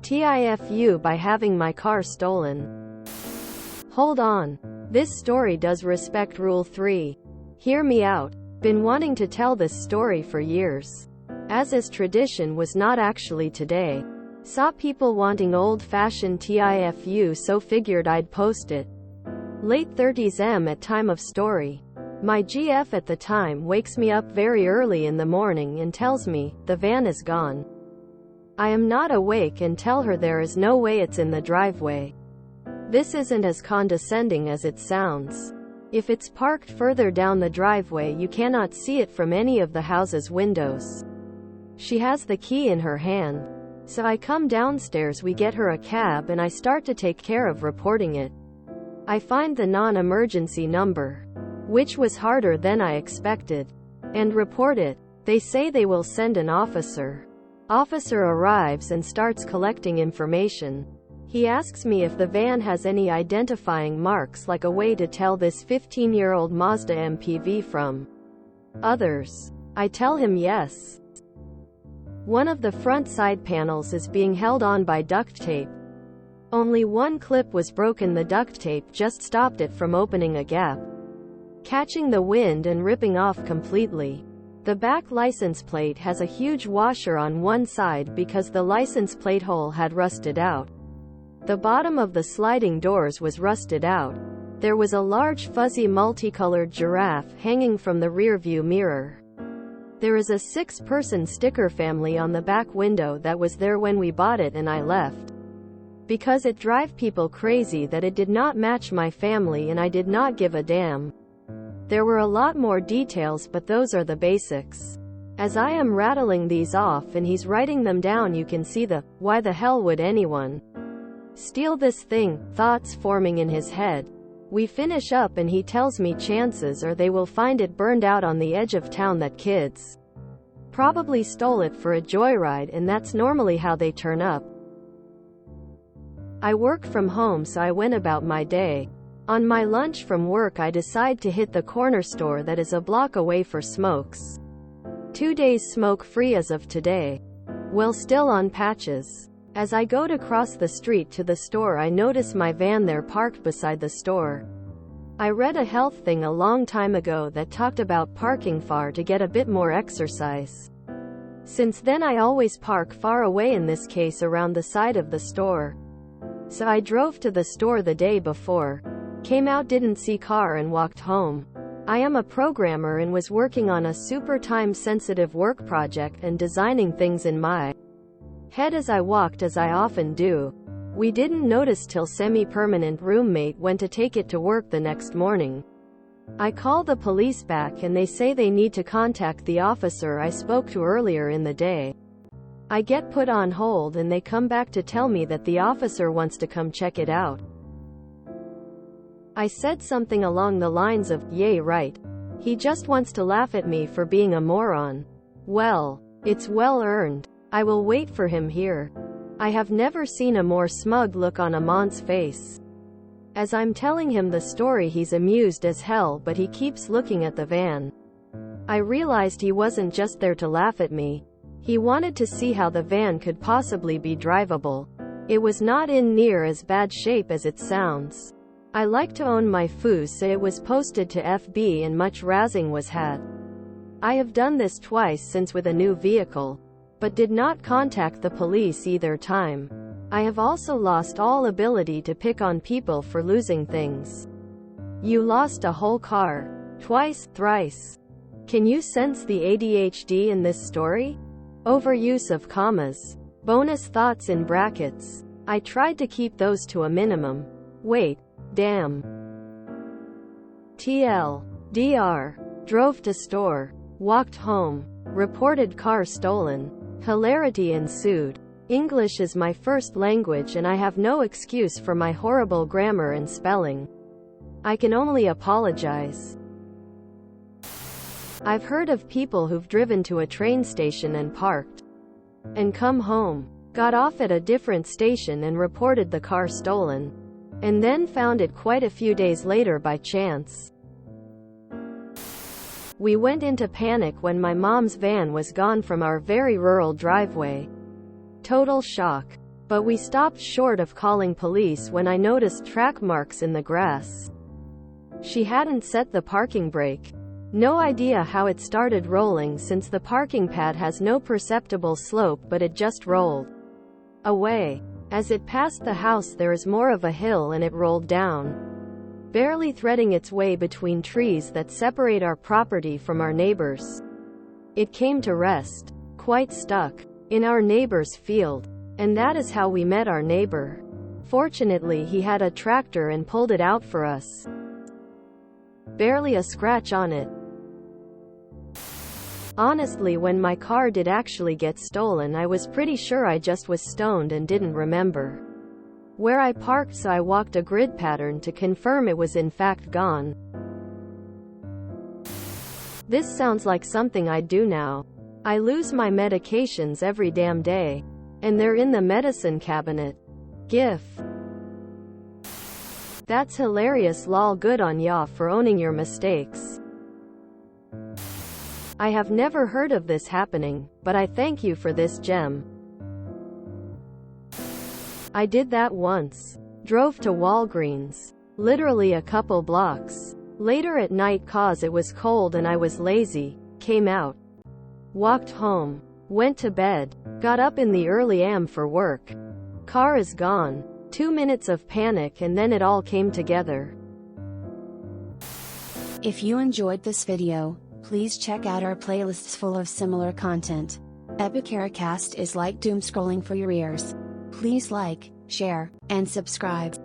TIFU by having my car stolen. Hold on. This story does respect Rule 3. Hear me out. Been wanting to tell this story for years. As is tradition was not actually today. Saw people wanting old-fashioned TIFU, so figured I'd post it. Late 30s at time of story. My GF at the time wakes me up very early in the morning and tells me, the van is gone. I am not awake and tell her there is no way it's in the driveway. This isn't as condescending as it sounds. If it's parked further down the driveway you cannot see it from any of the house's windows. She has the key in her hand. So I come downstairs, we get her a cab and I start to take care of reporting it. I find the non-emergency number, which was harder than I expected, and report it. They say they will send an officer. Officer arrives and starts collecting information. He asks me if the van has any identifying marks, like a way to tell this 15-year-old Mazda MPV from others. I tell him yes. One of the front side panels is being held on by duct tape. Only one clip was broken. The duct tape just stopped it from opening a gap, catching the wind and ripping off completely. The back license plate has a huge washer on one side because the license plate hole had rusted out. The bottom of the sliding doors was rusted out. There was a large fuzzy multicolored giraffe hanging from the rearview mirror. There is a 6-person sticker family on the back window that was there when we bought it and I left, because it drive people crazy that it did not match my family and I did not give a damn. There were a lot more details, but those are the basics. As I am rattling these off and he's writing them down, you can see the, why the hell would anyone steal this thing, thoughts forming in his head. We finish up and he tells me chances are they will find it burned out on the edge of town, that kids probably stole it for a joyride, and that's normally how they turn up. I work from home, so I went about my day. On my lunch from work I decide to hit the corner store that is a block away for smokes. 2 days smoke-free as of today. Well, still on patches. As I go to cross the street to the store I notice my van there parked beside the store. I read a health thing a long time ago that talked about parking far to get a bit more exercise. Since then I always park far away, in this case around the side of the store. So I drove to the store the day before. Came out, didn't see car and walked home. I am a programmer and was working on a super time-sensitive work project and designing things in my head as I walked, as I often do. We didn't notice till semi-permanent roommate went to take it to work the next morning. I call the police back and they say they need to contact the officer I spoke to earlier in the day. I get put on hold and they come back to tell me that the officer wants to come check it out. I said something along the lines of, "Yay, right. He just wants to laugh at me for being a moron. Well, it's well earned. I will wait for him here." I have never seen a more smug look on a man's face. As I'm telling him the story he's amused as hell, but he keeps looking at the van. I realized he wasn't just there to laugh at me. He wanted to see how the van could possibly be drivable. It was not in near as bad shape as it sounds. I like to own my foos, so it was posted to FB and much razzing was had. I have done this twice since with a new vehicle, but did not contact the police either time. I have also lost all ability to pick on people for losing things. You lost a whole car. Twice, thrice. Can you sense the ADHD in this story? Overuse of commas. Bonus thoughts in brackets. I tried to keep those to a minimum. Wait. Damn. TLDR. Drove to store. Walked home. Reported car stolen. Hilarity ensued. English is my first language and I have no excuse for my horrible grammar and spelling. I can only apologize. I've heard of people who've driven to a train station and parked, and come home, got off at a different station and reported the car stolen, and then found it quite a few days later by chance. We went into panic when my mom's van was gone from our very rural driveway. Total shock. But we stopped short of calling police when I noticed track marks in the grass. She hadn't set the parking brake. No idea how it started rolling since the parking pad has no perceptible slope, but it just rolled away. As it passed the house there is more of a hill and it rolled down, barely threading its way between trees that separate our property from our neighbors. It came to rest, quite stuck, in our neighbor's field. And that is how we met our neighbor. Fortunately he had a tractor and pulled it out for us. Barely a scratch on it. Honestly, when my car did actually get stolen, I was pretty sure I just was stoned and didn't remember where I parked, so I walked a grid pattern to confirm it was in fact gone. This sounds like something I'd do now. I lose my medications every damn day. And they're in the medicine cabinet. GIF. That's hilarious, lol. Good on ya for owning your mistakes. I have never heard of this happening, but I thank you for this gem. I did that once. Drove to Walgreens. Literally a couple blocks. Later at night, cause it was cold and I was lazy. Came out. Walked home. Went to bed. Got up in the early AM for work. Car is gone. 2 minutes of panic and then it all came together. If you enjoyed this video, please check out our playlists full of similar content. Epicaricast is like doom scrolling for your ears. Please like, share, and subscribe.